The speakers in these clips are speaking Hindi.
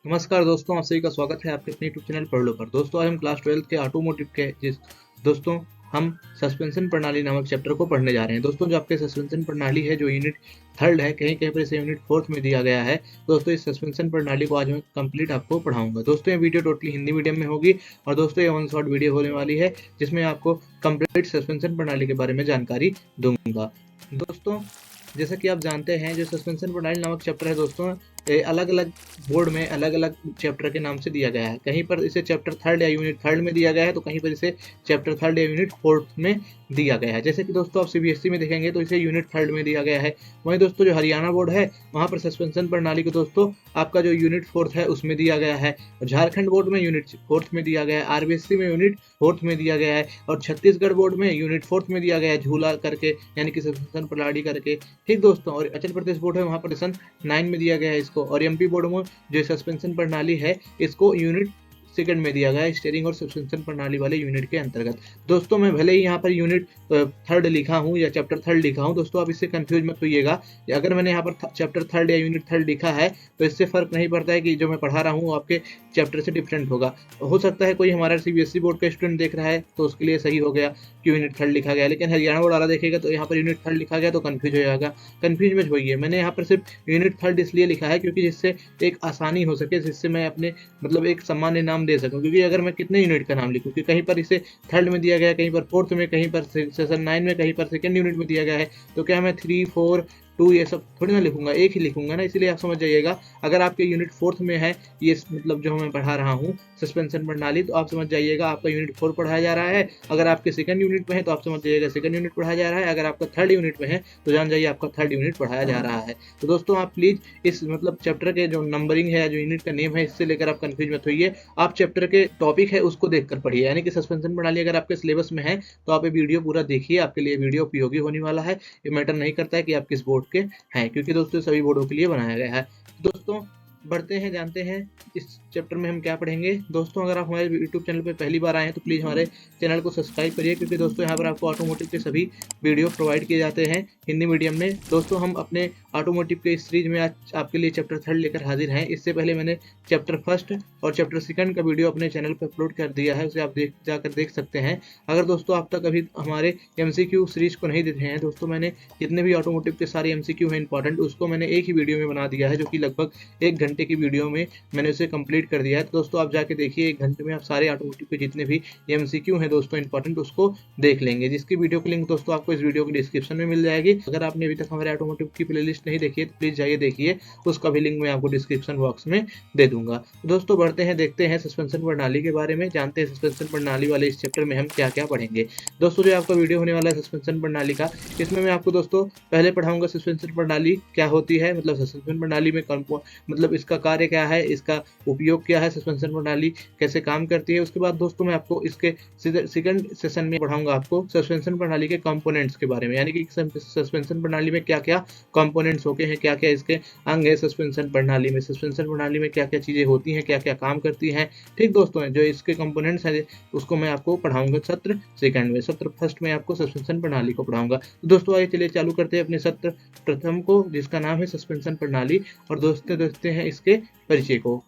नमस्कार दोस्तों, आप सभी का स्वागत है आपके अपने यूट्यूब चैनल पढ़ लो पर। दोस्तों आज हम क्लास 12 के ऑटोमोटिव के दोस्तों हम सस्पेंशन प्रणाली नामक चैप्टर को पढ़ने जा रहे हैं। दोस्तों जो आपके सस्पेंशन प्रणाली है जो यूनिट थर्ड है, कहीं कहीं पर इसे यूनिट फोर्थ में दिया गया है। दोस्तों इस सस्पेंशन प्रणाली को आज मैं कंप्लीट आपको पढ़ाऊंगा। दोस्तों ये वीडियो टोटली हिंदी मीडियम में होगी और दोस्तों ये वन शॉट वीडियो होने वाली है जिसमें आपको कंप्लीट सस्पेंशन प्रणाली के बारे में जानकारी दूंगा। दोस्तों जैसा कि आप जानते हैं जो सस्पेंशन प्रणाली नामक चैप्टर है दोस्तों अलग अलग बोर्ड में अलग अलग चैप्टर के नाम से दिया गया है। कहीं पर इसे चैप्टर थर्ड या यूनिट थर्ड में दिया गया है तो कहीं पर इसे चैप्टर थर्ड या यूनिट फोर्थ में दिया गया है। जैसे कि दोस्तों आप सीबीएसई में देखेंगे तो इसे यूनिट थर्ड में दिया गया है। वहीं दोस्तों जो हरियाणा बोर्ड है वहाँ पर सस्पेंशन प्रणाली को दोस्तों आपका जो यूनिट फोर्थ है उसमें दिया गया है। झारखंड बोर्ड में यूनिट फोर्थ में दिया गया है, आरबीएससी में यूनिट फोर्थ में दिया गया है और छत्तीसगढ़ बोर्ड में यूनिट फोर्थ में दिया गया है झूला करके, यानी कि सस्पेंशन प्रणाली करके। ठीक दोस्तों, और अरुणाचल प्रदेश बोर्ड है वहाँ पर सेशन 9 में दिया गया है इसको, और एमपी बोर्ड में जो सस्पेंशन प्रणाली है इसको यूनिट सेकंड में दिया गया है स्टीयरिंग और सस्पेंशन प्रणाली वाले यूनिट के अंतर्गत। दोस्तों मैं भले ही यहाँ पर यूनिट थर्ड लिखा हूँ या चैप्टर थर्ड लिखा हूँ, दोस्तों आप इससे कंफ्यूज मत होइएगा। अगर मैंने यहाँ पर चैप्टर थर्ड या यूनिट थर्ड लिखा है तो इससे फर्क नहीं पड़ता है कि जो मैं पढ़ा रहा हूँ आपके चैप्टर से डिफरेंट होगा। हो सकता है कोई हमारा सीबीएसई बोर्ड का स्टूडेंट देख रहा है तो उसके लिए सही हो गया कि यूनिट थर्ड लिखा गया, लेकिन हरियाणा बोर्ड वाला देखेगा तो यहाँ पर यूनिट थर्ड लिखा गया तो कंफ्यूज हो जाएगा। कंफ्यूज मत होइए, मैंने यहाँ पर सिर्फ यूनिट थर्ड इसलिए लिखा है क्योंकि जिससे एक आसानी हो सके, जिससे मैं अपने मतलब एक सामान्य नाम दे सकूं। क्योंकि अगर मैं कितने यूनिट का नाम लिखूं कि कहीं पर इसे थर्ड में दिया गया है, कहीं पर फोर्थ में, कहीं पर सेशन 9 में, कहीं पर सेकंड यूनिट में दिया गया है, तो क्या मैं 3, 4, 2 ये सब थोड़ी ना लिखूंगा, एक ही लिखूंगा ना। इसलिए आप समझ जाइएगा अगर आपके यूनिट फोर्थ में है ये मतलब जो मैं पढ़ा रहा हूँ सस्पेंशन प्रणाली, तो आप समझ जाइएगा आपका यूनिट 4 पढ़ाया जा रहा है। अगर आपके सेकंड यूनिट में है तो आप समझ जाइएगा सेकंड यूनिट पढ़ाया जा रहा है। अगर आपका थर्ड यूनिट में है तो जान जाइए आपका थर्ड यूनिट पढ़ाया जा रहा है। तो दोस्तों आप प्लीज इस मतलब चैप्टर के जो नंबरिंग है, जो यूनिट का नेम है, इससे लेकर आप कंफ्यूज मत होइए। आप चैप्टर के टॉपिक है उसको देखकर पढ़िए, यानी कि सस्पेंशन प्रणाली अगर आपके सिलेबस में है तो आप ये वीडियो पूरा देखिए, आपके लिए वीडियो उपयोगी होने वाला है। ये मैटर नहीं करता है कि आप किस बोर्ड के हैं, क्योंकि दोस्तों सभी बोर्डों के लिए बनाया गया है। दोस्तों बढ़ते हैं, जानते हैं इस चैप्टर में हम क्या पढ़ेंगे। दोस्तों अगर आप हमारे यूट्यूब चैनल पर पहली बार आए हैं तो प्लीज़ हमारे चैनल को सब्सक्राइब करिए, क्योंकि दोस्तों यहाँ पर आपको ऑटोमोटिव के सभी वीडियो प्रोवाइड किए जाते हैं हिंदी मीडियम में। दोस्तों हम अपने ऑटोमोटिव के इस सीरीज में आज आपके लिए चैप्टर थर्ड लेकर हाजिर हैं। इससे पहले मैंने चैप्टर फर्स्ट और चैप्टर सेकंड का वीडियो अपने चैनल पर अपलोड कर दिया है, उसे आप जाकर देख सकते हैं। अगर दोस्तों आप तक अभी हमारे MCQ सीरीज को नहीं देखे हैं, दोस्तों मैंने जितने भी ऑटोमोटिव के सारे MCQ हैं इंपॉर्टेंट, उसको मैंने एक ही वीडियो में बना दिया है, जो कि लगभग 1 घंटे की वीडियो में मैंने उसे कंप्लीट कर दिया है। तो दोस्तों आप जाके देखिए, 1 घंटे में आप सारे ऑटोमोटिव के जितने भी MCQ हैं दोस्तों इंपॉर्टेंट, उसको देख लेंगे, जिसकी वीडियो की लिंक दोस्तों आपको इस वीडियो की डिस्क्रिप्शन में मिल जाएगी। अगर आपने अभी तक हमारे ऑटोमोटिव की प्लेलिस्ट नहीं देखी है तो प्लीज जाइए देखिए, उसका भी लिंक मैं आपको डिस्क्रिप्शन बॉक्स में दे दूंगा। तो दोस्तों बढ़ते हैं, देखते हैं सस्पेंशन प्रणाली के बारे में, जानते हैं सस्पेंशन प्रणाली वाले इस चैप्टर में हम क्या क्या पढ़ेंगे। दोस्तों जो आपका वीडियो होने वाला है सस्पेंशन प्रणाली का, इसमें मैं आपको दोस्तों पहले पढ़ाऊंगा सस्पेंशन प्रणाली क्या होती है, मतलब सस्पेंशन प्रणाली में मतलब इसका कार्य क्या है, इसका उपयोग क्या है, सस्पेंशन प्रणाली कैसे काम करती है। उसके बाद दोस्तों मैं आपको इसके सेकंड सेशन में पढ़ाऊंगा आपको सस्पेंशन प्रणाली के कंपोनेंट्स के बारे में, यानी कि सस्पेंशन प्रणाली में क्या क्या कंपोनेंट्स होते हैं, क्या क्या इसके अंग है सस्पेंशन प्रणाली में, सस्पेंशन प्रणाली में क्या क्या चीजें होती हैं, क्या क्या काम करती हैं। ठीक दोस्तों, जो इसके कंपोनेंट्स हैं उसको मैं आपको पढ़ाऊंगा सत्र सेकंड में। सत्र फर्स्ट में आपको सस्पेंशन प्रणाली को पढ़ाऊंगा। तो दोस्तों आइए चलिए चालू करते हैं अपने सत्र प्रथम को, जिसका नाम है सस्पेंशन प्रणाली, और दोस्तों देखते हैं इसके परिचय को।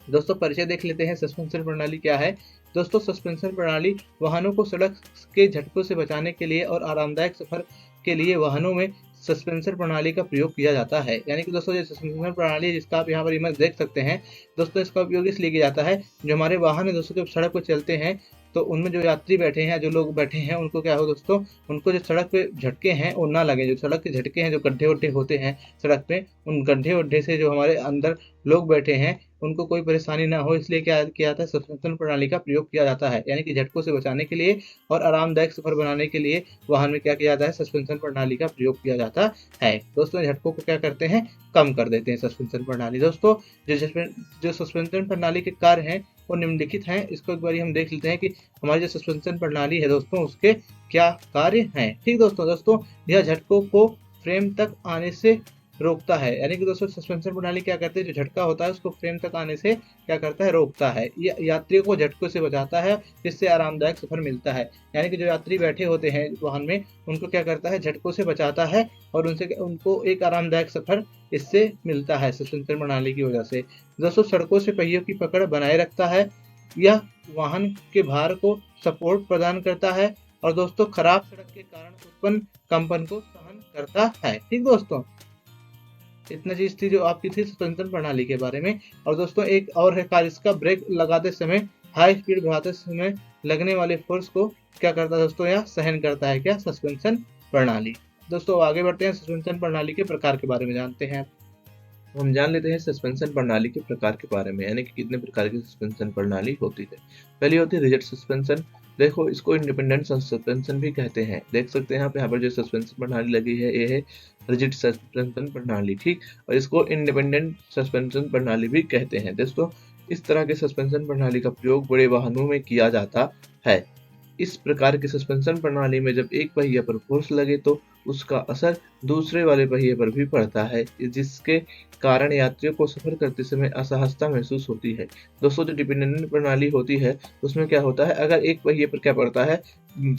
दोस्तों परिचय देख लेते हैं सस्पेंशन प्रणाली क्या है। दोस्तों सस्पेंशन प्रणाली वाहनों को सड़क के झटकों से बचाने के लिए और आरामदायक सफर के लिए वाहनों में सस्पेंशन प्रणाली का प्रयोग किया जाता है। यानी कि दोस्तों ये सस्पेंशन प्रणाली है जिसका आप यहाँ पर इमेज देख सकते हैं, दोस्तों इसका उपयोग इसलिए किया जाता है जो हमारे वाहन है दोस्तों जब सड़क पर चलते हैं तो उनमें जो यात्री बैठे हैं, जो लोग बैठे हैं, उनको क्या हो दोस्तों, उनको जो सड़क पे झटके हैं वो ना लगे। जो सड़क के झटके हैं, जो गड्ढे वड्ढे होते हैं सड़क पे, उन गड्ढे वड्ढे से जो हमारे अंदर लोग बैठे हैं उनको कोई परेशानी ना हो, इसलिए क्या किया जाता है, सस्पेंशन प्रणाली का प्रयोग किया जाता है। यानी कि झटकों से बचाने के लिए और आरामदायक सफर बनाने के लिए वाहन में क्या किया जाता है, सस्पेंशन प्रणाली का प्रयोग किया जाता है। दोस्तों झटकों को क्या करते हैं, कम कर देते हैं सस्पेंशन प्रणाली। दोस्तों जो सस्पेंशन प्रणाली के कार्य हैं वो निम्नलिखित हैं। इसको एक बार हम देख लेते हैं कि हमारी जो सस्पेंशन प्रणाली है दोस्तों उसके क्या कार्य हैं। ठीक दोस्तों, यह झटकों को फ्रेम तक आने से रोकता है। यानी कि दोस्तों सस्पेंशन प्रणाली क्या करती है, जो झटका होता है उसको फ्रेम तक आने से क्या करता है, रोकता है। ये यात्रियों को झटकों से बचाता है, जिससे आरामदायक सफर मिलता है। यानी कि जो यात्री बैठे होते हैं वाहन में, उनको क्या करता है, झटकों से बचाता है और उनको एक आरामदायक सफर इससे मिलता है सस्पेंशन प्रणाली की वजह से। दोस्तों सड़कों से पहियों की पकड़ बनाए रखता है, यह वाहन के भार को सपोर्ट प्रदान करता है और दोस्तों खराब सड़क के कारण उत्पन्न कंपन को सहन करता है। ठीक दोस्तों, इतना चीज थी जो आपकी थी सस्पेंशन प्रणाली के बारे में। और दोस्तों एक और है कार्य, इसका ब्रेक लगाते समय, हाई स्पीड बढ़ाते समय लगने वाले फोर्स को क्या करता है दोस्तों, यह सहन करता है क्या, सस्पेंशन प्रणाली। दोस्तों आगे बढ़ते हैं, सस्पेंशन प्रणाली के प्रकार के बारे में जानते हैं। हम जान लेते हैं सस्पेंशन प्रणाली के प्रकार के बारे में, यानी कि कितने प्रकार की सस्पेंशन प्रणाली होती है। पहली होती है रिजिड सस्पेंशन। देखो इसको इंडिपेंडेंट सस्पेंशन भी कहते हैं। देख सकते हैं आप यहाँ पर जो सस्पेंशन प्रणाली लगी है ये है रिजिड सस्पेंशन प्रणाली, ठीक। और इसको इंडिपेंडेंट सस्पेंशन प्रणाली भी कहते हैं। दोस्तों इस तरह के सस्पेंशन प्रणाली का प्रयोग बड़े वाहनों में किया जाता है। इस प्रकार की सस्पेंशन प्रणाली में जब एक पहिया पर फोर्स लगे तो उसका असर दूसरे वाले पहिए पर भी पड़ता है, जिसके कारण यात्रियों को सफर करते समय असहजता महसूस होती है। दोस्तों जो डिपेंडेंट प्रणाली होती है उसमें क्या होता है, अगर एक पहिए पर क्या पड़ता है,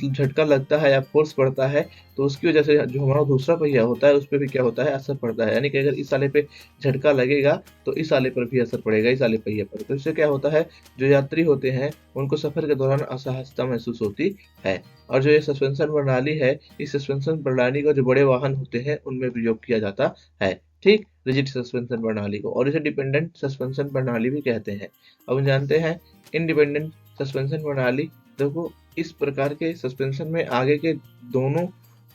झटका लगता है या फोर्स पड़ता है, तो उसकी वजह से जो हमारा दूसरा पहिया होता है उस पर भी क्या होता है, असर पड़ता है। यानी कि अगर इस वाले पे झटका लगेगा तो इस वाले पर भी असर पड़ेगा, इस वाले पहिए पर। तो इससे क्या होता है, जो यात्री होते हैं उनको सफर के दौरान असहजता महसूस होती है। और जो ये सस्पेंशन प्रणाली है, इस सस्पेंशन प्रणाली को जो बड़े वाहन होते हैं उनमें प्रयोग किया जाता है, ठीक, रिजिड सस्पेंशन प्रणाली को। और इसे डिपेंडेंट सस्पेंशन प्रणाली भी कहते हैं। अब हम जानते हैं इंडिपेंडेंट सस्पेंशन प्रणाली। देखो इस प्रकार के सस्पेंशन में आगे के दोनों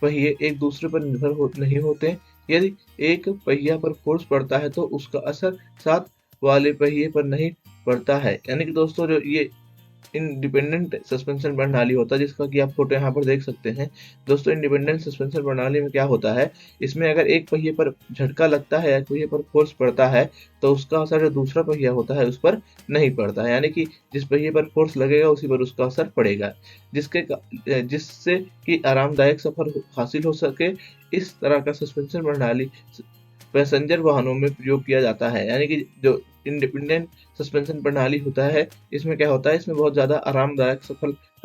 पहिए एक दूसरे पर निर्भर नहीं होते। यदि एक पहिया पर फोर्स पड़ता है तो उसका असर साथ वाले पहिए पर नहीं पड़ता है। यानी कि दोस्तों जो ये इंडिपेंडेंट सस्पेंशन प्रणाली होता है, जिसका कि आप फोटो यहाँ पर देख सकते हैं। दोस्तों इंडिपेंडेंट सस्पेंशन प्रणाली में क्या होता है, इसमें अगर एक पहिए पर झटका लगता है, एक पहिए पर फोर्स पड़ता है, तो उसका असर जो दूसरा पहिया होता है उस पर नहीं पड़ता है। यानी कि जिस पहिए पर फोर्स लगेगा उसी पर उसका असर पड़ेगा, जिससे कि आरामदायक सफर हासिल हो सके। इस तरह का सस्पेंशन प्रणाली पैसेंजर वाहनों में प्रयोग किया जाता है। यानी कि जो इंडिपेंडेंट सस्पेंशन प्रणाली होता है, इसमें क्या होता है, इसमें बहुत ज़्यादा आरामदायक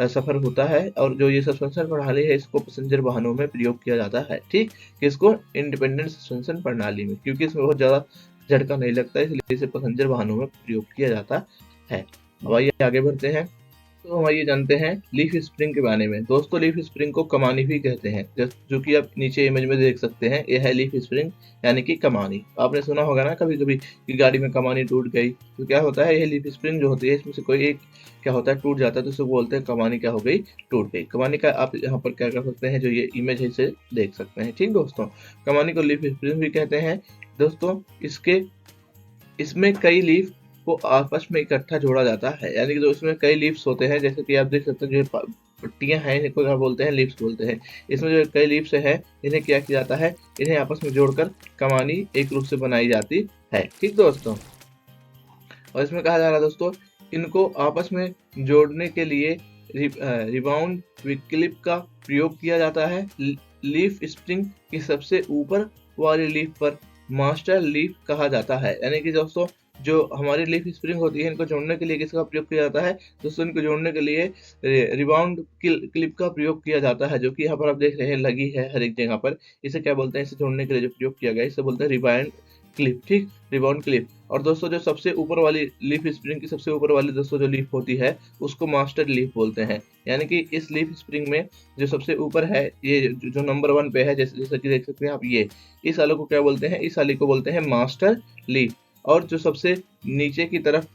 सफर होता है। और जो ये सस्पेंशन प्रणाली है इसको पैसेंजर वाहनों में प्रयोग किया जाता है, ठीक, किसको, इंडिपेंडेंट सस्पेंशन प्रणाली में, क्योंकि इसमें बहुत ज़्यादा झटका नहीं लगता है, इसलिए इसे पैसेंजर वाहनों में प्रयोग किया जाता है। अब आइए आगे बढ़ते हैं। तो हम आइए जानते हैं लीफ स्प्रिंग के बारे में। दोस्तों लीफ स्प्रिंग को कमानी भी कहते हैं, जो कि आप नीचे इमेज में देख सकते हैं, यह है लीफ स्प्रिंग यानी कि कमानी। आपने सुना होगा ना कभी कभी कि गाड़ी में कमानी टूट गई, तो क्या होता है, यह लीफ स्प्रिंग जो होती है इसमें से कोई एक क्या होता है, टूट जाता है, तो उसे बोलते हैं कमानी क्या हो गई, टूट गई। कमानी का आप यहाँ पर क्या कर सकते हैं, जो ये इमेज है इसे देख सकते हैं, ठीक दोस्तों। कमानी को लीफ स्प्रिंग भी कहते हैं। दोस्तों इसमें कई लीफ को आपस में इकट्ठा जोड़ा जाता है। यानी कि जो इसमें कई लीव्स होते हैं, जैसे कि आप देख सकते हैं, जो पट्टियां हैं इनको क्या बोलते हैं, लीव्स बोलते हैं। इसमें जो कई लीव्स हैं इन्हें क्या किया जाता है, इन्हें आपस में जोड़कर कमानी एक रूप से बनाई जाती है, ठीक दोस्तों। और इसमें कहा जा रहा है दोस्तों, इनको आपस में जोड़ने के लिए रिबाउंड क्लिप का प्रयोग किया जाता है। लीफ स्प्रिंग की सबसे ऊपर वाली लीफ पर मास्टर लीफ कहा जाता है। यानी कि दोस्तों जो हमारी लीफ स्प्रिंग होती है, इनको जोड़ने के लिए किसका प्रयोग किया जाता है, दोस्तों इनको जोड़ने के लिए रिबाउंड क्लिप का प्रयोग किया जाता है, जो कि यहाँ पर आप देख रहे हैं लगी है हर एक जगह पर। इसे क्या बोलते हैं, इसे जोड़ने के लिए जो प्रयोग किया गया इसे बोलते हैं रिबाउंड क्लिप, ठीक, रिबाउंड क्लिप। और दोस्तों जो सबसे ऊपर वाली लीफ स्प्रिंग की सबसे ऊपर वाली दोस्तों जो लीफ होती है उसको मास्टर लीफ बोलते हैं। यानी कि इस लीफ स्प्रिंग में जो सबसे ऊपर है, ये जो नंबर 1 पे है, जैसे कि देख सकते हैं आप, ये इस वाले को क्या बोलते हैं, इस वाले को बोलते हैं मास्टर लीफ। और जो सबसे नीचे की तरफ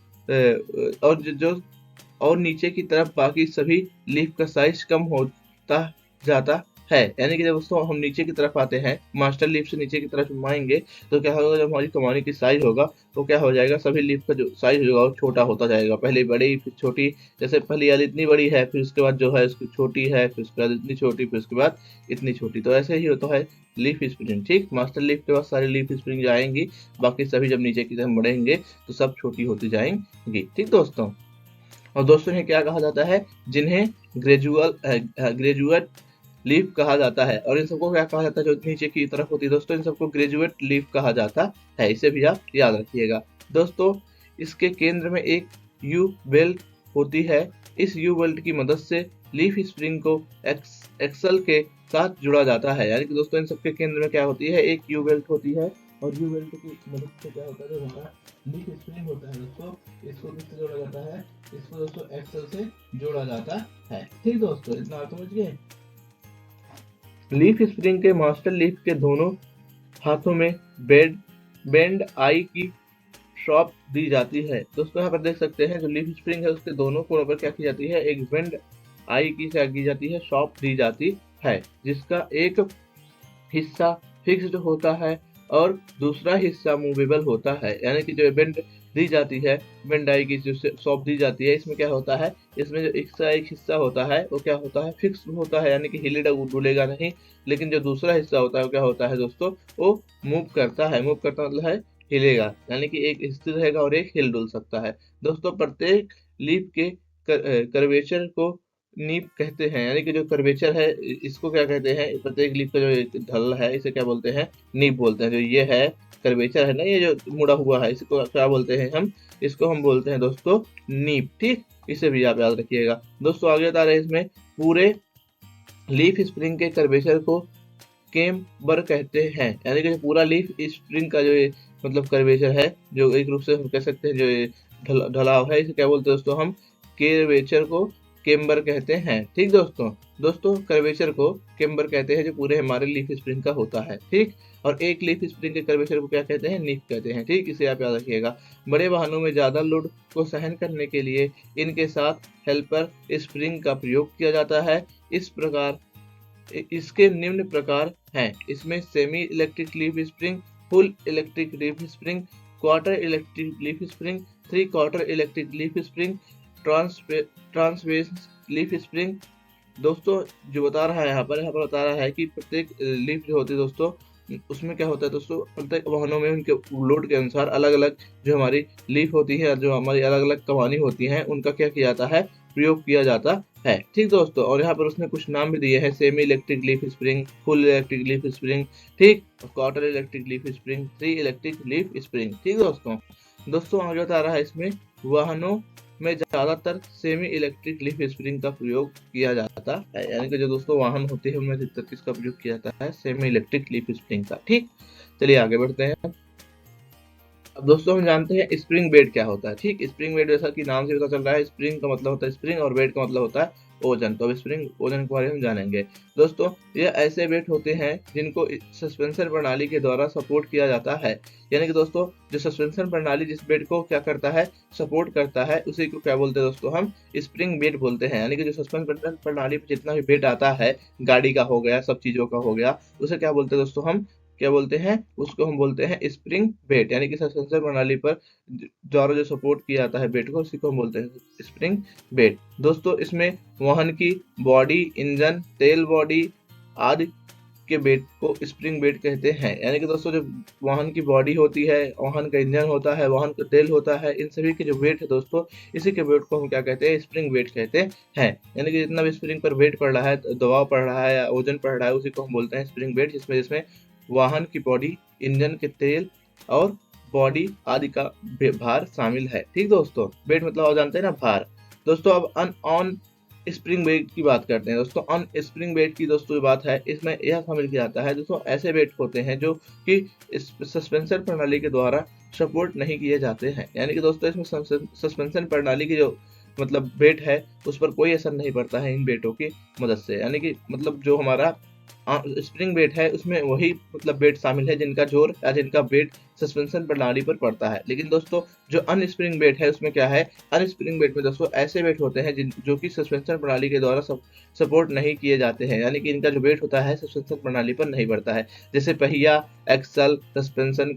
और नीचे की तरफ बाकी सभी लीफ का साइज कम होता जाता है। यानी कि जब दोस्तों हम नीचे की तरफ आते हैं, मास्टर लीफ से नीचे की तरफ हम आएंगे, तो क्या होगा, जब हमारी कमानी की साइज होगा तो क्या हो जाएगा, सभी लीफ का जो साइज होगा वो छोटा होता जाएगा। पहले बड़ी फिर छोटी, जैसे पहली वाली इतनी बड़ी है, फिर उसके बाद जो है उसकी छोटी है, फिर उसके बाद इतनी छोटी, फिर उसके बाद इतनी छोटी। तो ऐसे ही होता है लीफ स्प्रिंग, ठीक। मास्टर लीफ के बाद सारी लीफ स्प्रिंग जाएंगी, बाकी सभी जब नीचे की तरफ बढ़ेंगे तो सब छोटी होती जाएंगी, ठीक दोस्तों। और दोस्तों इन्हें क्या कहा जाता है, जिन्हें ग्रेजुएट लीफ कहा जाता है। और इन सबको क्या कहा जाता है, जो नीचे की तरफ होती है दोस्तों, इन सबको ग्रेजुएट लीफ कहा जाता है। इसे भी आप याद रखिएगा दोस्तों। इसके केंद्र में एक यू बेल्ट होती है। इस यू बेल्ट की मदद से लीफ स्प्रिंग को एक्सल के साथ जुड़ा जाता है। यानी कि दोस्तों इन सबके केंद्र में क्या होती है, एक यू बेल्ट होती है, और यू बेल्ट की मदद से क्या होता है, जो हमारा लीफ स्प्रिंग होता है दोस्तों, इसको किससे जोड़ा जाता है, इसको दोस्तों एक्सल से जोड़ा जाता है। ठीक दोस्तों, इतना आप समझ गए। लीफ स्प्रिंग के मास्टर लीफ के दोनों हाथों में बेंड आई की शॉप दी जाती है। दोस्तों यहाँ पर देख सकते हैं, जो लीफ स्प्रिंग है उसके दोनों कोनों पर क्या की जाती है, एक बेंड आई की क्या की जाती है, शॉप दी जाती है, जिसका एक हिस्सा फिक्स्ड होता है और दूसरा हिस्सा मूवेबल होता है। यानी कि जो बेंड दी जाती है, बेंड आई की जो शॉप दी जाती है, इसमें क्या होता है, इसमें जो एक हिस्सा होता है वो क्या होता है, फिक्स होता है, यानी कि हिलेगा डुलेगा नहीं। लेकिन जो दूसरा हिस्सा होता है वो क्या होता है दोस्तों, वो मूव करता है। मूव करता मतलब है हिलेगा, यानी कि एक स्थिर रहेगा और एक हिल डुल सकता है। दोस्तों प्रत्येक लीफ के कर्वेचर को नीब कहते हैं। यानी कि जो कर्वेचर है इसको क्या कहते हैं, प्रत्येक लीफ का जो ढल है इसे क्या बोलते हैं, नीब बोलते हैं। जो ये है कर्वेचर है ना, ये जो मुड़ा हुआ है, इसको क्या बोलते हैं हम, इसको हम बोलते हैं दोस्तों नीब। ठीक, इसे भी आप याद रखिएगा दोस्तों। आगे बता रहे हैं, इसमें पूरे लीफ स्प्रिंग के कर्वेचर को केम्बर कहते हैं। यानी कि जो पूरा लीफ स्प्रिंग का जो मतलब कर्वेचर है, जो एक रूप से हम कह सकते हैं जो ढलाव है, इसे क्या बोलते हैं दोस्तों, हम कर्वेचर को केम्बर कहते हैं। ठीक दोस्तों कर्वेचर को केम्बर कहते हैं, जो पूरे हमारे लीफ स्प्रिंग का होता है। ठीक, और एक लीफ स्प्रिंग के कर्वेचर को क्या कहते हैं, नीफ कहते हैं। ठीक, इसे आप याद रखिएगा। बड़े वाहनों में ज्यादा लोड को सहन करने के लिए इनके साथ हेल्पर स्प्रिंग का प्रयोग किया जाता है। इस प्रकार इसके निम्न प्रकार हैं, इसमें semi electric leaf spring, full electric leaf spring, quarter electric leaf spring, 3/4 electric leaf spring, transverse leaf spring. दोस्तों जो बता रहा है यहाँ पर बता रहा है कि प्रत्येक लीफ जो होती है दोस्तों, उसमें क्या होता है दोस्तों, प्रत्येक वाहनों में उनके लोड के अनुसार अलग अलग जो हमारी लीफ होती है, जो हमारी अलग अलग कमानी होती हैं, उनका क्या किया जाता है, प्रयोग किया जाता है। ठीक दोस्तों, और यहाँ पर उसने कुछ नाम भी दिए हैं, semi electric leaf spring, full electric leaf spring, ठीक, quarter electric leaf spring, 3 electric leaf spring. ठीक दोस्तों आगे बता रहा है, इसमें वाहनों में ज्यादातर सेमी इलेक्ट्रिक लीफ स्प्रिंग का प्रयोग किया जाता है। यानी कि जो दोस्तों वाहन होते हैं उनमें अधिकतर किसका प्रयोग किया जाता है, सेमी इलेक्ट्रिक लीफ स्प्रिंग का। ठीक, चलिए आगे बढ़ते हैं। अब दोस्तों हम जानते हैं स्प्रिंग बेड क्या होता है। ठीक, स्प्रिंग बेड जैसा कि नाम से पता चल रहा है, स्प्रिंग का मतलब होता है स्प्रिंग और बेड का मतलब होता है ओजन। तो अब स्प्रिंग ओजन के बारे में हम जानेंगे। दोस्तों ये ऐसे बेड होते हैं जिनको सस्पेंशन प्रणाली के द्वारा सपोर्ट किया जाता है। यानी कि दोस्तों जो सस्पेंशन प्रणाली जिस बेड को क्या करता है, सपोर्ट करता है, उसी को क्या बोलते हैं दोस्तों, हम स्प्रिंग बेड बोलते हैं। यानी कि जो सस्पेंशन प्रणाली पर जितना भी बेड आता है, गाड़ी का हो गया, सब चीजों का हो गया, उसे क्या बोलते हैं दोस्तों, हम क्या बोलते हैं, उसको हम बोलते हैं स्प्रिंग बेड। यानी कि सस्पेंशन प्रणाली पर द्वारा जो सपोर्ट किया जाता है बेड को, उसी को हम बोलते हैं स्प्रिंग बेड। दोस्तों इसमें वाहन की बॉडी, इंजन, तेल बॉडी आदि के बेड को स्प्रिंग बेड कहते हैं। यानी कि दोस्तों जो वाहन की बॉडी होती है, वाहन का इंजन होता है, वाहन का तेल होता है, इन सभी के जो वेट है दोस्तों, इसी के वेट को हम क्या कहते हैं, स्प्रिंग वेट कहते हैं। यानी कि जितना भी स्प्रिंग पर वेट पड़ रहा है, दबाव पड़ रहा है या वजन पड़ रहा है, उसी को हम बोलते हैं स्प्रिंग वेट। जिसमें वाहन की बॉडी, इंजन के तेल और बॉडी आदि का भार शामिल है। ठीक दोस्तों, वेट मतलब आप जानते हैं ना, भार। दोस्तों अब ऑन स्प्रिंग वेट की बात करते हैं। दोस्तों ऑन स्प्रिंग वेट की दोस्तों जो बात है, इसमें यह शामिल किया जाता है दोस्तों, ऐसे वेट होते हैं जो कि सस्पेंशन प्रणाली के द्वारा सपोर्ट नहीं किए जाते हैं। यानी कि दोस्तों इसमें सस्पेंशन प्रणाली की जो मतलब वेट है, उस पर कोई असर नहीं पड़ता है इन वेटों की मदद से। यानी कि मतलब जो हमारा स्प्रिंग वेट है, उसमें वही मतलब वेट शामिल है जिनका जोर या जिनका वेट सस्पेंशन प्रणाली पर पड़ता है। लेकिन दोस्तों जो अनस्प्रिंग वेट है, उसमें क्या है, अनस्प्रिंग वेट में दोस्तों ऐसे वेट होते हैं जो कि सस्पेंशन प्रणाली के द्वारा सपोर्ट नहीं किए जाते हैं। यानी कि इनका जो वेट होता है सस्पेंशन प्रणाली पर नहीं पड़ता है, जैसे पहिया, एक्सल, सस्पेंशन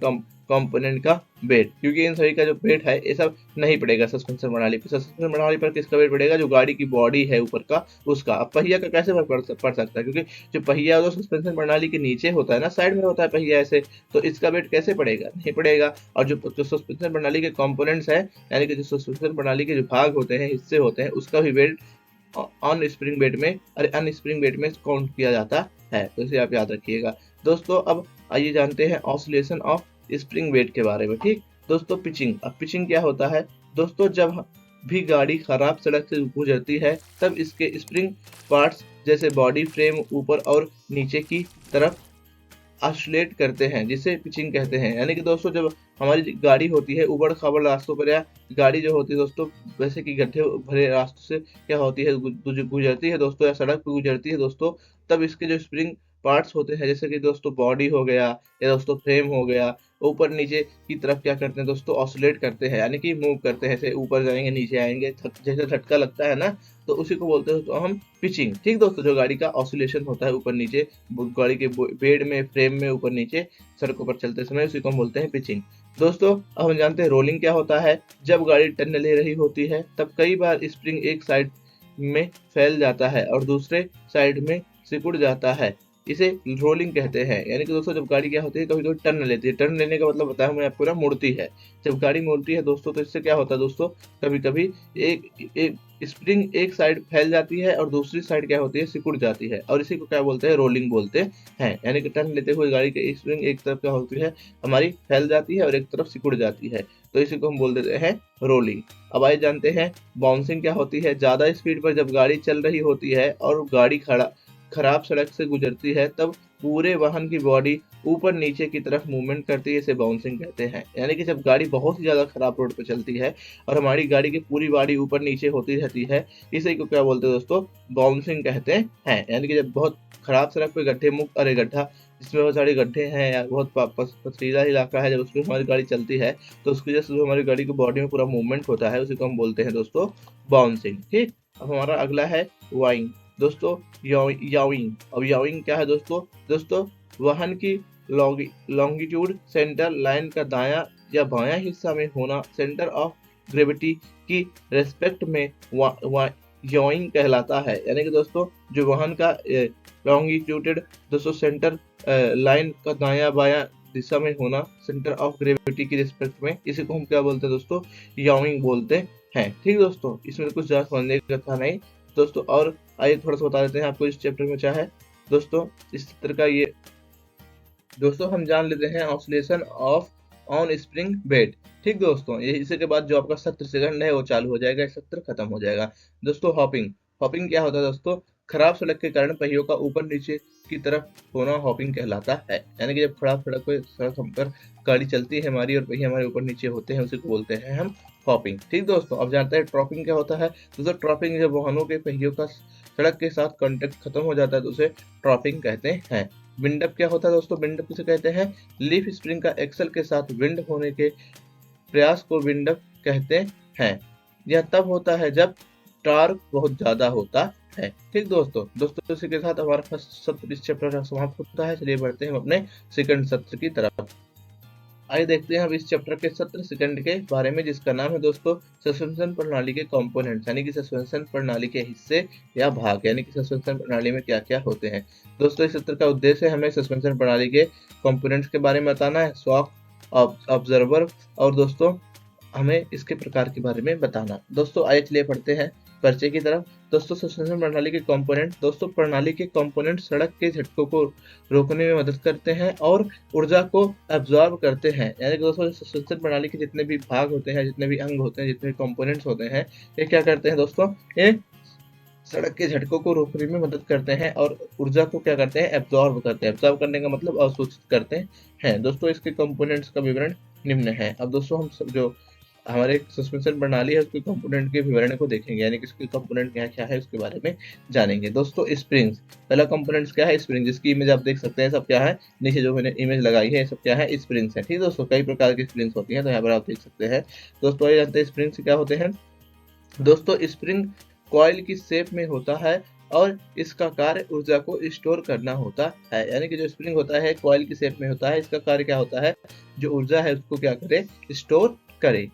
कंपोनेंट का वेट, क्योंकि इन सभी का जो वेट है ये सब नहीं पड़ेगा सस्पेंशन प्रणाली पर। सस्पेंशन प्रणाली पर किसका वेट पड़ेगा, जो गाड़ी की बॉडी है ऊपर का, उसका। अब पहिया का कैसे पड़ सकता है, क्योंकि जो पहिया है वो सस्पेंशन प्रणाली के नीचे होता है ना, साइड में होता है पहिया ऐसे, तो इसका वेट कैसे पड़ेगा, नहीं पड़ेगा। और जो सस्पेंशन प्रणाली के कंपोनेंट्स है, यानी कि जो सस्पेंशन प्रणाली के जो भाग होते हैं, हिस्से होते हैं, उसका भी वेट ऑन स्प्रिंग बेड में और अन स्प्रिंग बेड में काउंट किया जाता है। तो इसे आप याद रखिएगा। दोस्तों अब आइए जानते हैं ऑसिलेशन ऑफ स्प्रिंग बेड के बारे में। ठीक दोस्तों, पिचिंग। अब पिचिंग क्या होता है दोस्तों, जब भी गाड़ी खराब सड़क से गुजरती है तब इसके स्प्रिंग पार्ट्स जैसे बॉडी फ्रेम ऊपर और नीचे की तरफ ऑसिलेट करते हैं, जिसे पिचिंग कहते हैं। यानी कि दोस्तों जब हमारी गाड़ी होती है ऊबड़ खाबड़ रास्तों पर, या गाड़ी जो होती है दोस्तों वैसे कि गड्ढे भरे रास्तों से क्या होती है गुजरती है दोस्तों, या सड़क पर गुजरती है दोस्तों, तब इसके जो स्प्रिंग पार्ट्स होते हैं जैसे कि दोस्तों बॉडी हो गया या दोस्तों फ्रेम हो गया, ऊपर नीचे की तरफ क्या करते हैं दोस्तों, ऑसिलेट करते हैं, यानी कि मूव करते हैं, जैसे ऊपर जाएंगे नीचे आएंगे, जैसे झटका लगता है ना, तो उसी को बोलते हैं तो हम पिचिंग। ठीक दोस्तों, जो गाड़ी का ऑसिलेशन होता है ऊपर नीचे गाड़ी के बेड में, फ्रेम में, ऊपर नीचे सड़कों पर चलते समय, उसी को हम बोलते हैं पिचिंग। दोस्तों अब हम जानते हैं रोलिंग क्या होता है। जब गाड़ी टर्न ले रही होती है तब कई बार स्प्रिंग एक साइड में फैल जाता है और दूसरे साइड में सिकुड़ जाता है, इसे रोलिंग कहते हैं। यानी कि दोस्तों जब गाड़ी क्या होती है कभी कभी टर्न लेती है, टर्न लेने का मतलब बताया मैं आपको ना, मुड़ती है। जब गाड़ी मुड़ती है दोस्तों तो इससे क्या होता है दोस्तों, कभी कभी एक एक स्प्रिंग एक साइड फैल जाती है और दूसरी साइड क्या होती है, सिकुड़ जाती है, और इसी को क्या बोलते हैं, रोलिंग बोलते हैं। यानी कि टर्न लेते हुए गाड़ी की स्प्रिंग एक तरफ क्या होती है, हमारी फैल जाती है और एक तरफ सिकुड़ जाती है, तो इसी को हम बोल देते हैं रोलिंग। अब आइए जानते हैं बाउंसिंग क्या होती है। ज्यादा स्पीड पर जब गाड़ी चल रही होती है और गाड़ी खराब सड़क से गुजरती है तब पूरे वाहन की बॉडी ऊपर नीचे की तरफ मूवमेंट करती है, इसे बाउंसिंग कहते हैं। यानी कि जब गाड़ी बहुत ही ज्यादा खराब रोड पर चलती है और हमारी गाड़ी की पूरी बॉडी ऊपर नीचे होती रहती है, इसे को क्या बोलते हैं दोस्तों, बाउंसिंग कहते हैं। यानी कि जब बहुत खराब सड़क पे गड्ढे मुक्त, अरे गड्ढा जिसमें बहुत सारे गड्ढे हैं या बहुत पथरीला इलाका है, जब उसमें हमारी गाड़ी चलती है तो उसकी वजह से जो हमारी गाड़ी की बॉडी में पूरा मूवमेंट होता है, उसी को हम बोलते हैं दोस्तों बाउंसिंग। ठीक, अब हमारा अगला है वाइंग। दोस्तों याविंग। अब याविंग क्या है दोस्तों वाहन की लॉन्गिट्यूड सेंटर लाइन का दायां या बायां हिस्सा में होना सेंटर ऑफ ग्रेविटी की रेस्पेक्ट में याविंग कहलाता है। यानी कि दोस्तों जो वाहन का लॉन्गिट्यूड दोस्तों सेंटर लाइन का दायां बायां दिशा में होना सेंटर ऑफ ग्रेविटी की रिस्पेक्ट में, इसी को हम क्या बोलते हैं दोस्तों, याविंग बोलते हैं। ठीक दोस्तों, इसमें कुछ ज्यादा समझने का था नहीं दोस्तों। और आइए थोड़ा सा बता देते हैं आपको इस चैप्टर में क्या है दोस्तों, इस चित्र का ये दोस्तों हम जान लेते हैं oscillation of on spring bed. ठीक दोस्तों, ये इसी के बाद जो आपका सत्र सेकंड है वो चालू हो जाएगा, सत्र खत्म हो जाएगा। दोस्तों हॉपिंग। हॉपिंग क्या होता है दोस्तों, खराब सड़क के कारण पहियों का ऊपर नीचे की तरफ होना हॉपिंग कहलाता है। यानी कि जब खराब सड़क पे सड़क हम पर गाड़ी चलती है हमारी और पहिए हमारे ऊपर नीचे होते हैं, उसी को बोलते हैं हम हॉपिंग। ठीक दोस्तों, अब जानते हैं ट्रॉपिंग क्या होता है। दोस्तों ट्रॉपिंग जब वाहनों के पहियों का सड़क के साथ कांटेक्ट खत्म हो जाता है तो उसे ट्रॉपिंग कहते हैं। विंड अप क्या होता है दोस्तों, विंड अप किसे कहते हैं, लीफ स्प्रिंग का एक्सल के साथ विंड होने के प्रयास को विंड अप कहते हैं। यह तब होता है जब टॉर्क बहुत ज्यादा होता है। ठीक दोस्तों इसी के साथ हमारा फर्स्ट सत्र इस चैप्टर का समाप्त होता है। चलिए बढ़ते हैं हम अपने सेकंड सत्र की तरफ। आइए देखते हैं अब इस चैप्टर के सत्र सेकंड के बारे में, जिसका नाम है दोस्तों सस्पेंशन प्रणाली के कंपोनेंट्स, यानी कि सस्पेंशन प्रणाली के हिस्से या भाग, यानी कि सस्पेंशन प्रणाली में क्या क्या होते हैं। दोस्तों इस सत्र का उद्देश्य हमें सस्पेंशन प्रणाली के कंपोनेंट्स के बारे में बताना है, शॉक ऑब्जर्वर, और दोस्तों हमें इसके प्रकार के बारे में बताना। दोस्तों आइए चलिए पढ़ते हैं परिचय की तरफ। दोस्तों सस्पेंशन प्रणाली के कंपोनेंट। दोस्तों प्रणाली के कंपोनेंट सड़क के झटकों को रोकने में मदद करते हैं और ऊर्जा को एब्जॉर्ब करते हैं। यानी कि दोस्तों सस्पेंशन प्रणाली के जितने भी भाग होते हैं, जितने भी अंग होते हैं, जितने भी कंपोनेंट्स होते हैं, ये क्या करते हैं दोस्तों, ये सड़क के झटकों को रोकने में मदद करते हैं और ऊर्जा को क्या करते हैं, एब्जॉर्ब करते हैं। एब्जॉर्ब करने का मतलब अवशोषित करते हैं। दोस्तों इसके कंपोनेंट्स का विवरण निम्न है। अब दोस्तों हम जो हमारे सस्पेंशन प्रणाली है उसके कंपोनेंट के विवरण को देखेंगे, यानी कि इसके कंपोनेंट क्या क्या है उसके बारे में जानेंगे। दोस्तों स्प्रिंग्स, पहला कंपोनेंट क्या है, स्प्रिंग, जिसकी इमेज आप देख सकते हैं, सब क्या है, नीचे जो मैंने इमेज लगाई है सब क्या है, स्प्रिंग्स है। ठीक दोस्तों, कई प्रकार की स्प्रिंग्स होती हैं, तो यहाँ पर आप देख सकते हैं। दोस्तों ये जानते हैं स्प्रिंग्स क्या होते हैं। दोस्तों स्प्रिंग कॉइल की शेप में होता है और इसका कार्य ऊर्जा को स्टोर करना होता है। यानी कि जो स्प्रिंग होता है कॉइल की शेप में होता है, इसका कार्य क्या होता है, जो ऊर्जा है उसको क्या करे, स्टोर करे।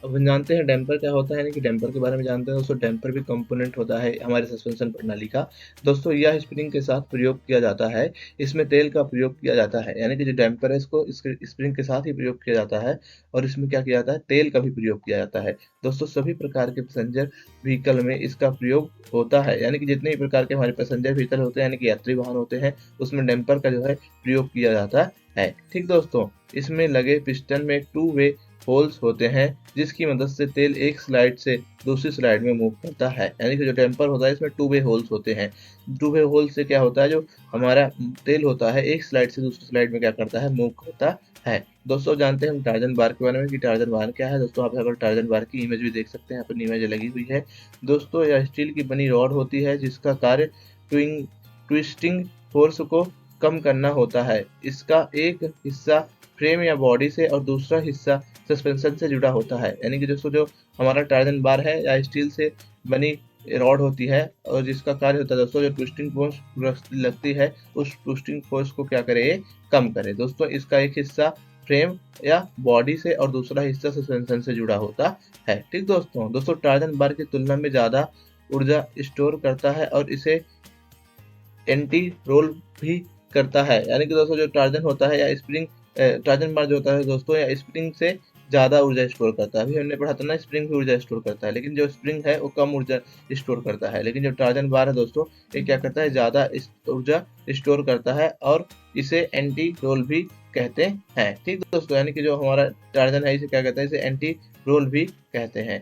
अब हम जानते हैं डैम्पर क्या होता है, यानी कि डैम्पर के बारे में जानते हैं दोस्तों। डैम्पर भी कंपोनेंट होता है हमारे सस्पेंशन प्रणाली का। दोस्तों यह स्प्रिंग के साथ प्रयोग किया जाता है। इसमें तेल का प्रयोग किया जाता है, यानी कि जो डैम्पर है इसको स्प्रिंग के साथ ही प्रयोग किया जाता है और इसमें क्या किया जाता है, तेल का भी प्रयोग किया जाता है। दोस्तों सभी प्रकार के पैसेंजर व्हीकल में इसका प्रयोग होता है, यानी कि जितने भी प्रकार के हमारे पैसेंजर व्हीकल होते हैं, यानी कि यात्री वाहन होते हैं, उसमें डैम्पर का जो है प्रयोग किया जाता है। ठीक दोस्तों, इसमें लगे पिस्टन में टू वे होल्स होते हैं, जिसकी मदद से तेल एक स्लाइड से दूसरी स्लाइड में मूव करता है। यानी कि जो डैम्पर होता है इसमें टू वे होल्स होते हैं। टू वे होल से क्या होता है, जो हमारा तेल होता है एक स्लाइड से दूसरी स्लाइड में क्या करता है, मूव करता है। दोस्तों जानते हैं हम टार्जन बार के बारे में कि टार्जन बार क्या है। दोस्तों आप यहाँ पर टार्जन बार की इमेज भी देख सकते हैं, यहाँ पर इमेज लगी हुई है। दोस्तों यह स्टील की बनी रॉड होती है जिसका कार्य ट्विस्टिंग फोर्स को कम करना होता है। इसका एक हिस्सा फ्रेम या बॉडी से और दूसरा हिस्सा सस्पेंशन से जुड़ा होता है। यानी कि दोस्तों जो हमारा टार्जन बार है या स्टील से बनी रॉड होती है और जिसका कार्य होता है दोस्तों, जो ट्विस्टिंग फोर्स लगती है उस ट्विस्टिंग फोर्स को क्या करे, कम करे। दोस्तों इसका एक हिस्सा फ्रेम या बॉडी से और दूसरा हिस्सा सस्पेंशन से जुड़ा होता है। ठीक दोस्तों टार्जन बार की तुलना में ज्यादा ऊर्जा स्टोर करता है और इसे एंटी रोल भी करता है। यानी कि दोस्तों जो टार्जन होता है या स्प्रिंग, टार्जन बार जो होता है दोस्तों या स्प्रिंग से ज़्यादा ऊर्जा स्टोर करता है। अभी हमने पढ़ा था ना, स्प्रिंग भी ऊर्जा स्टोर करता है, लेकिन जो स्प्रिंग है वो कम ऊर्जा स्टोर करता है, लेकिन जो टार्जन बार है दोस्तों ये क्या करता है, ज़्यादा ऊर्जा स्टोर करता है और इसे एंटी रोल भी कहते हैं। ठीक दोस्तों, यानी कि जो हमारा टार्जन है इसे क्या कहते हैं, इसे एंटी रोल भी कहते हैं।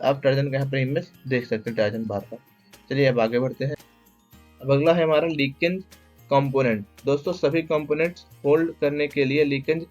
आप टार्जन का यहाँ पर इमेज देख सकते हैं टार्जन बार का। चलिए अब आगे बढ़ते हैं। अब अगला है हमारा लीकेज कंपोनेंट। दोस्तों सभी कंपोनेंट्स होल्ड करने के लिए लीकेज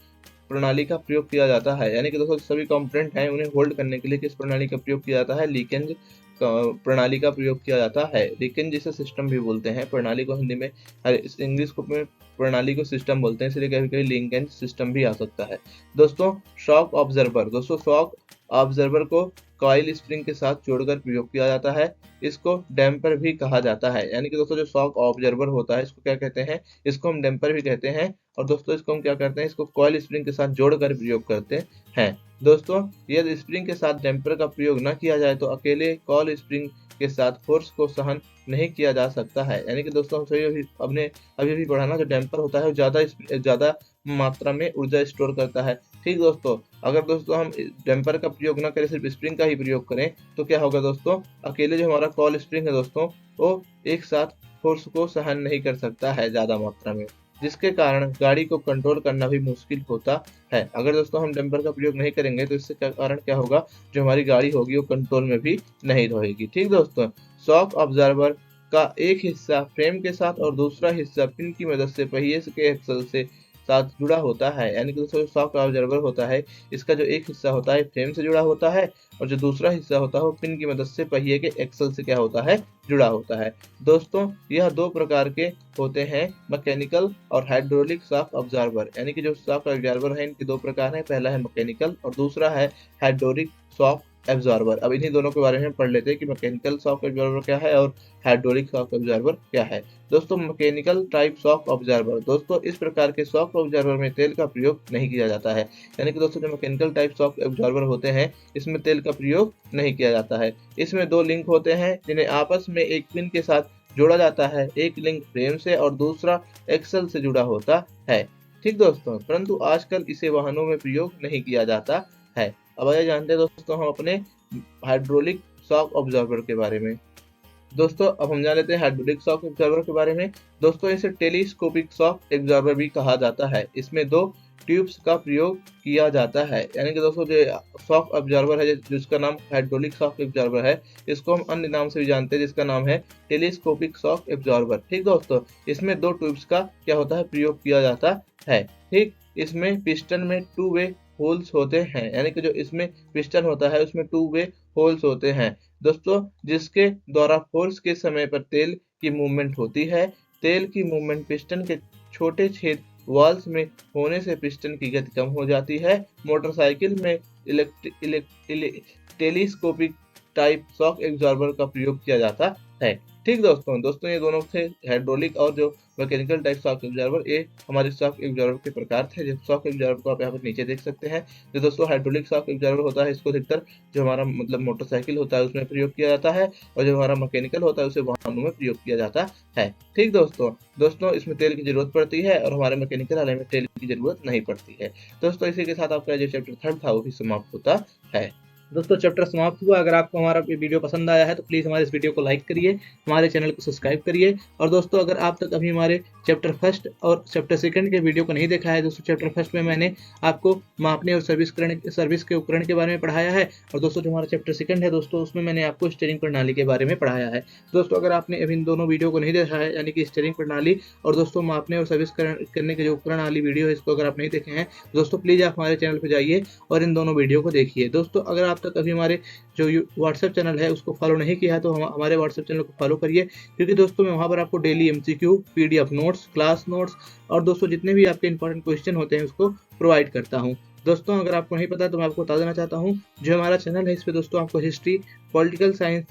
प्रणाली का प्रयोग किया जाता है। यानी कि दोस्तों सभी कंपोनेंट हैं उन्हें होल्ड करने के लिए किस प्रणाली का प्रयोग किया जाता है, लीकेज प्रणाली का प्रयोग किया जाता है। लीकेज जिसे सिस्टम भी बोलते हैं, प्रणाली को हिंदी में, इंग्लिश को में प्रणाली को सिस्टम बोलते हैं, इसलिए कभी कभी लीकेज सिस्टम भी आ सकता है। दोस्तों शॉक ऑब्जर्वर, दोस्तों शॉक ऑब्जर्वर को कॉइल स्प्रिंग के साथ जोड़कर प्रयोग किया जाता है। इसको डैम्पर भी कहा जाता है। यानी कि दोस्तों जो शॉक ऑब्जर्वर होता है इसको क्या कहते हैं, इसको हम डैम्पर भी कहते हैं। और दोस्तों इसको हम क्या करते हैं, इसको कॉइल स्प्रिंग के साथ जोड़कर प्रयोग करते हैं। दोस्तों यदि स्प्रिंग के साथ डैम्पर का प्रयोग न किया जाए तो अकेले कॉइल स्प्रिंग के साथ फोर्स को सहन नहीं किया जा सकता है। यानी कि दोस्तों हम सभी अभी भी पढ़ा ना, जो डैम्पर होता है वो ज़्यादा मात्रा में ऊर्जा स्टोर करता है। ठीक दोस्तों, अगर दोस्तों हम डैम्पर का प्रयोग ना करें, सिर्फ स्प्रिंग का ही प्रयोग करें, तो क्या होगा दोस्तों, अकेले जो हमारा कॉइल स्प्रिंग है दोस्तों वो एक साथ फोर्स को सहन नहीं कर सकता है ज़्यादा मात्रा में, जिसके कारण गाड़ी को कंट्रोल करना भी मुश्किल होता है। अगर दोस्तों हम डैम्पर का प्रयोग नहीं करेंगे तो इससे कारण क्या होगा, जो हमारी गाड़ी होगी वो कंट्रोल में भी नहीं रहेगी। ठीक दोस्तों, शॉक ऑब्जर्वर का एक हिस्सा फ्रेम के साथ और दूसरा हिस्सा पिन की मदद से पहिए के एक्सल से साथ जुड़ा होता है। यानी कि दोस्तों शॉक ऑब्जर्वर होता है, इसका जो एक हिस्सा होता है फ्रेम से जुड़ा होता है और जो दूसरा हिस्सा होता है वो पिन की मदद से पहिए के एक्सल से क्या होता है, जुड़ा होता है। दोस्तों यह दो प्रकार के होते हैं, मैकेनिकल और हाइड्रोलिक शॉक ऑब्जर्वर। यानी कि जो शॉक ऑब्जर्वर है इनके दो प्रकार हैं, पहला है मैकेनिकल और दूसरा है हाइड्रोलिक शॉक एब्जॉर्बर। अब इन्हीं दोनों के बारे में पढ़ लेते हैं कि मैकेनिकल शॉक ऑब्जर्वर क्या है और हाइड्रोलिक शॉक ऑब्जर्वर क्या है। दोस्तों मैकेनिकल टाइप शॉक ऑब्जर्वर, दोस्तों इस प्रकार के शॉक ऑब्जर्वर में तेल का प्रयोग नहीं किया जाता है। यानी कि दोस्तों जो मैकेनिकल टाइप शॉक ऑब्जर्वर होते हैं इसमें तेल का प्रयोग नहीं किया जाता है। इसमें दो लिंक होते हैं जिन्हें आपस में एक पिन के साथ जोड़ा जाता है। एक लिंक फ्रेम से और दूसरा एक्सल से जुड़ा होता है। ठीक दोस्तों, परंतु आजकल इसे वाहनों में प्रयोग नहीं किया जाता है। अब आइए जानते हैं दोस्तों हम अपने हाइड्रोलिक शॉक ऑब्जर्वर के बारे में। दोस्तों अब हम जान लेते हैं हाइड्रोलिक शॉक ऑब्जर्वर के बारे में। दोस्तों इसे टेलीस्कोपिक शॉक ऑब्जर्वर भी कहा जाता है। इसमें दो ट्यूब्स का प्रयोग किया जाता है। यानी कि दोस्तों जो शॉक ऑब्जर्वर है जिसका नाम हाइड्रोलिक शॉक ऑब्जर्वर है, इसको हम अन्य नाम से भी जानते हैं जिसका नाम है टेलीस्कोपिक शॉक ऑब्जर्वर। ठीक दोस्तों, इसमें दो ट्यूब्स का क्या होता है, प्रयोग किया जाता है। ठीक, इसमें पिस्टन में टू वे होल्स होते हैं। यानी कि जो इसमें पिस्टन होता है उसमें टू वे होल्स होते हैं दोस्तों, जिसके द्वारा फोर्स के समय पर तेल की मूवमेंट होती है। तेल की मूवमेंट पिस्टन के छोटे छेद वाल्स में होने से पिस्टन की गति कम हो जाती है। मोटरसाइकिल में टेलीस्कोपिक टाइप शॉक एब्जॉर्बर का प्रयोग किया जाता है। ठीक दोस्तों, ये दोनों थे हाइड्रोलिक और जो मैकेनिकल टाइप शॉक एब्जॉर्बर। ये हमारे शॉक एब्जॉर्बर के प्रकार थे। जो शॉक एब्जॉर्बर को आप यहाँ पर नीचे देख सकते हैं। जो दोस्तों हाइड्रोलिक शॉक एब्जॉर्बर होता है, इसको अधिकतर जो हमारा मतलब मोटरसाइकिल होता है उसमें प्रयोग किया जाता है, और जो हमारा मैकेनिकल होता है उसे वाहनों में प्रयोग किया जाता है। ठीक दोस्तों, इसमें तेल की जरूरत पड़ती है और हमारे मैकेनिकल वाले में तेल की जरूरत नहीं पड़ती है। दोस्तों, इसी के साथ आपका जो चैप्टर 3 था वो भी समाप्त होता है। दोस्तों, चैप्टर समाप्त हुआ। अगर आपको हमारा वीडियो पसंद आया है तो प्लीज़ हमारे इस वीडियो को लाइक करिए, हमारे चैनल को सब्सक्राइब करिए। और दोस्तों, अगर आप तक अभी हमारे चैप्टर 1 और चैप्टर 2 के वीडियो को नहीं देखा है, दोस्तों चैप्टर 1 में मैंने आपको मापने और सर्विस के उपकरण के बारे में पढ़ाया है, और दोस्तों जो हमारा चैप्टर 2 है दोस्तों, उसमें मैंने आपको स्टीयरिंग प्रणाली के बारे में पढ़ाया है। दोस्तों, अगर आपने अभी इन दोनों वीडियो को नहीं देखा है, यानी कि स्टीयरिंग प्रणाली और दोस्तों मापने और सर्विस करने के जो उपकरण वाली वीडियो है, इसको अगर आप नहीं देखे हैं दोस्तों, प्लीज़ आप हमारे चैनल पर जाइए और इन दोनों वीडियो को देखिए। दोस्तों, अगर आप तक अभी हमारे जो व्हाट्सएप चैनल है उसको फॉलो नहीं किया है तो हमारे व्हाट्सएप चैनल को फॉलो करिए, क्योंकि दोस्तों मैं वहाँ पर आपको daily MCQ, PDF notes, class notes और दोस्तों जितने भी आपके इंपॉर्टेंट क्वेश्चन होते हैं उसको प्रोवाइड करता हूँ। दोस्तों, अगर आपको नहीं पता तो मैं आपको बता देना चाहता हूँ, जो हमारा चैनल है इस पर दोस्तों आपको history, political science,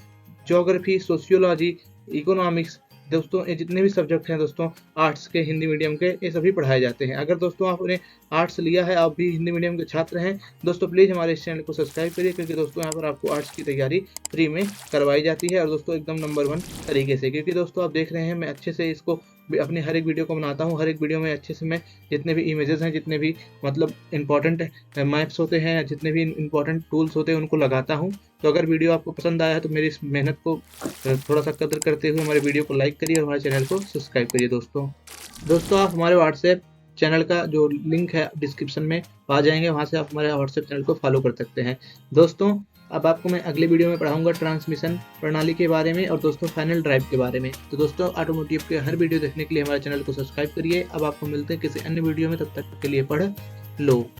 geography, sociology, economics, दोस्तों ये जितने भी सब्जेक्ट हैं दोस्तों आर्ट्स के, हिंदी मीडियम के, ये सभी पढ़ाए जाते हैं। अगर दोस्तों आपने आर्ट्स लिया है, आप भी हिंदी मीडियम के छात्र हैं दोस्तों, प्लीज़ हमारे इस चैनल को सब्सक्राइब करिए, क्योंकि दोस्तों यहाँ पर आपको आर्ट्स की तैयारी फ्री में करवाई जाती है, और दोस्तों एकदम नंबर 1 तरीके से। क्योंकि दोस्तों आप देख रहे हैं मैं अच्छे से इसको अपने हर एक वीडियो को बनाता हूँ, हर एक वीडियो में अच्छे से मैं जितने भी इमेजेस हैं, जितने भी मतलब इंपॉर्टेंट मैप्स होते हैं, जितने भी इंपॉर्टेंट टूल्स होते हैं उनको लगाता हूँ। तो अगर वीडियो आपको पसंद आया है तो मेरी इस मेहनत को थोड़ा सा कदर करते हुए हमारे वीडियो को लाइक करिए और हमारे चैनल को सब्सक्राइब करिए। दोस्तों आप हमारे व्हाट्सएप चैनल का जो लिंक है डिस्क्रिप्शन में आ जाएंगे, वहाँ से आप हमारे व्हाट्सएप चैनल को फॉलो कर सकते हैं। दोस्तों, अब आपको मैं अगले वीडियो में पढ़ाऊंगा ट्रांसमिशन प्रणाली के बारे में और दोस्तों फाइनल ड्राइव के बारे में। तो दोस्तों, ऑटोमोटिव के हर वीडियो देखने के लिए हमारे चैनल को सब्सक्राइब करिए। अब आपको मिलते हैं किसी अन्य वीडियो में, तब तक के लिए पढ़ लो।